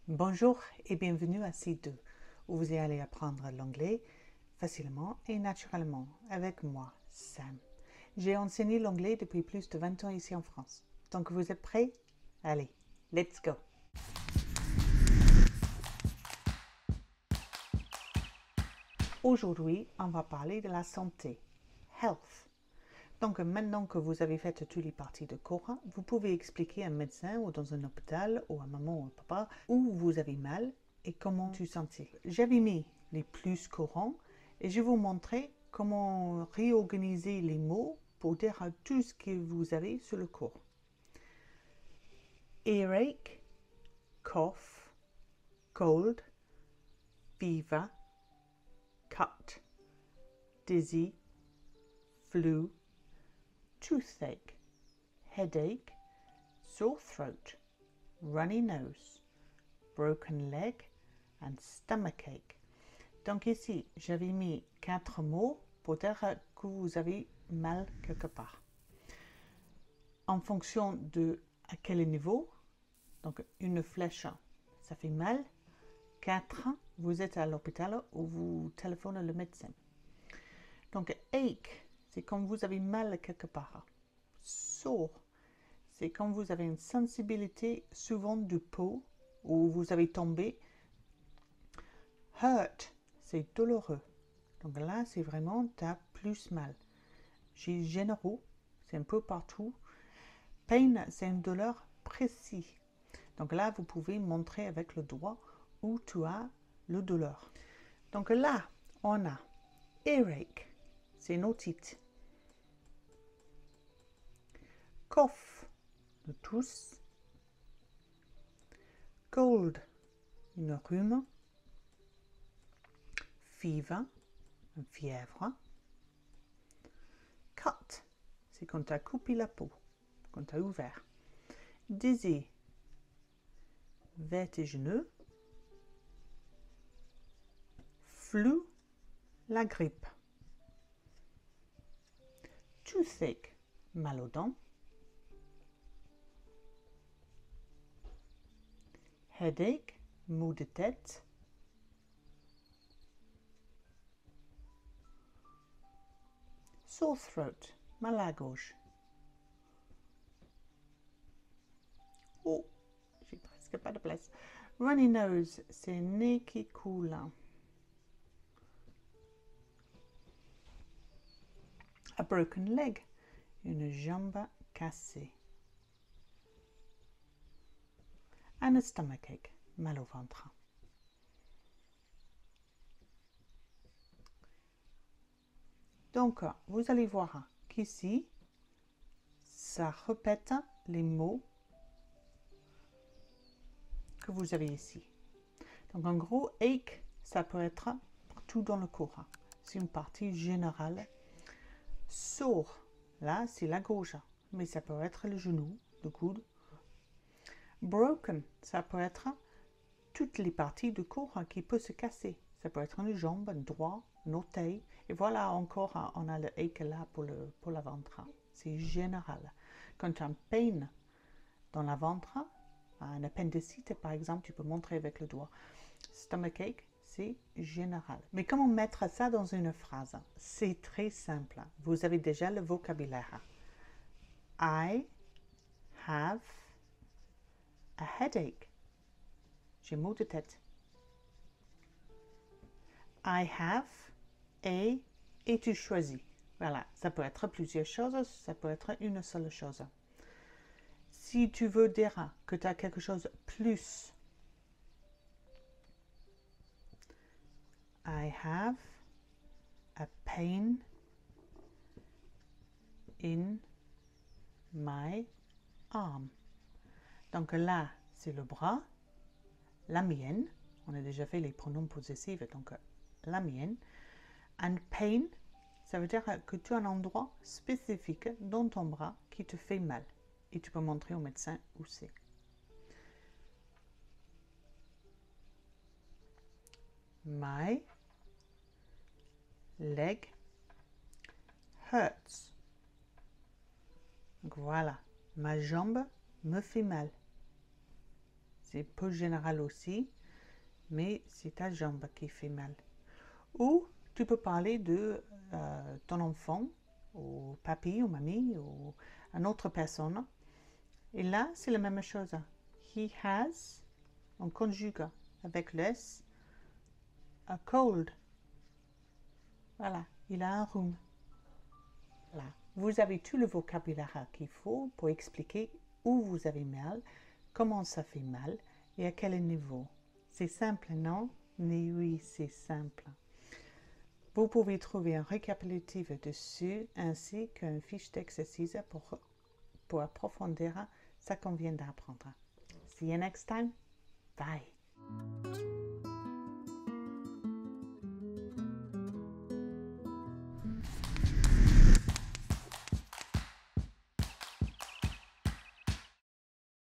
Bonjour et bienvenue à C2, où vous allez apprendre l'anglais facilement et naturellement avec moi, Sam. J'ai enseigné l'anglais depuis plus de 20 ans ici en France. Donc vous êtes prêts? Allez, let's go! Aujourd'hui, on va parler de la santé, health. Donc maintenant que vous avez fait toutes les parties de cours, vous pouvez expliquer à un médecin ou dans un hôpital ou à maman ou à papa où vous avez mal et comment tu sentais. J'avais mis les plus courants et je vais vous montrer comment réorganiser les mots pour dire tout ce que vous avez sur le cours. Earache, cough, cold, fever, cut, dizzy, flu, toothache, headache, sore throat, runny nose, broken leg and stomachache. Donc ici, j'avais mis 4 mots pour dire que vous avez mal quelque part. En fonction de à quel niveau, donc une flèche, ça fait mal. 4, vous êtes à l'hôpital ou vous téléphonez le médecin. Donc ache, c'est quand vous avez mal quelque part. Sore, c'est quand vous avez une sensibilité souvent du peau ou vous avez tombé. Hurt, c'est douloureux. Donc là, c'est vraiment, tu as plus mal. J'ai généraux, c'est un peu partout. Pain, c'est une douleur précise. Donc là, vous pouvez montrer avec le doigt où tu as le douleur. Donc là, on a earache, c'est une otite. Cough, le tousse. Cold, une rhume. Fever, une fièvre. Cut, c'est quand tu as coupé la peau, quand tu as ouvert. Dizzy, vertigineux. Flu, la grippe. Toothache, mal aux dents. Headache, maux de tête. Sore throat, mal à la gorge. Oh, j'ai presque pas de place. Runny nose, c'est nez qui coule. A broken leg, une jambe cassée. And a stomachache, mal au ventre. Donc, vous allez voir qu'ici, ça répète les mots que vous avez ici. Donc, en gros, ache, ça peut être partout dans le cours. C'est une partie générale. Sore, là, c'est la gauche, mais ça peut être le genou, le coude. Broken, ça peut être toutes les parties du corps qui peuvent se casser. Ça peut être une jambe, un doigt, un orteil. Et voilà encore, on a le ache là pour la ventre. C'est général. Quand tu as un pain dans la ventre, un appendicite par exemple, tu peux montrer avec le doigt. Stomachache, c'est général. Mais comment mettre ça dans une phrase? C'est très simple. Vous avez déjà le vocabulaire. I have a headache. J'ai mal de tête. I have a et tu choisis. Voilà, ça peut être plusieurs choses, ça peut être une seule chose. Si tu veux dire que tu as quelque chose plus, I have a pain in my arm. Donc là, c'est le bras, la mienne. On a déjà fait les pronoms possessifs, donc la mienne. And pain, ça veut dire que tu as un endroit spécifique dans ton bras qui te fait mal. Et tu peux montrer au médecin où c'est. My leg hurts. Donc voilà, ma jambe me fait mal. c'est peu général aussi, mais c'est ta jambe qui fait mal. Ou tu peux parler de ton enfant, ou papy, ou mamie, ou une autre personne. Et là, c'est la même chose. He has, on conjugue avec le S, a cold. Voilà, il a un rhume. Voilà. Vous avez tout le vocabulaire qu'il faut pour expliquer où vous avez mal, comment ça fait mal et à quel niveau. C'est simple, non? Mais oui, c'est simple. Vous pouvez trouver un récapitulatif dessus ainsi qu'une fiche d'exercice pour approfondir ce qu'on vient d'apprendre. See you next time. Bye.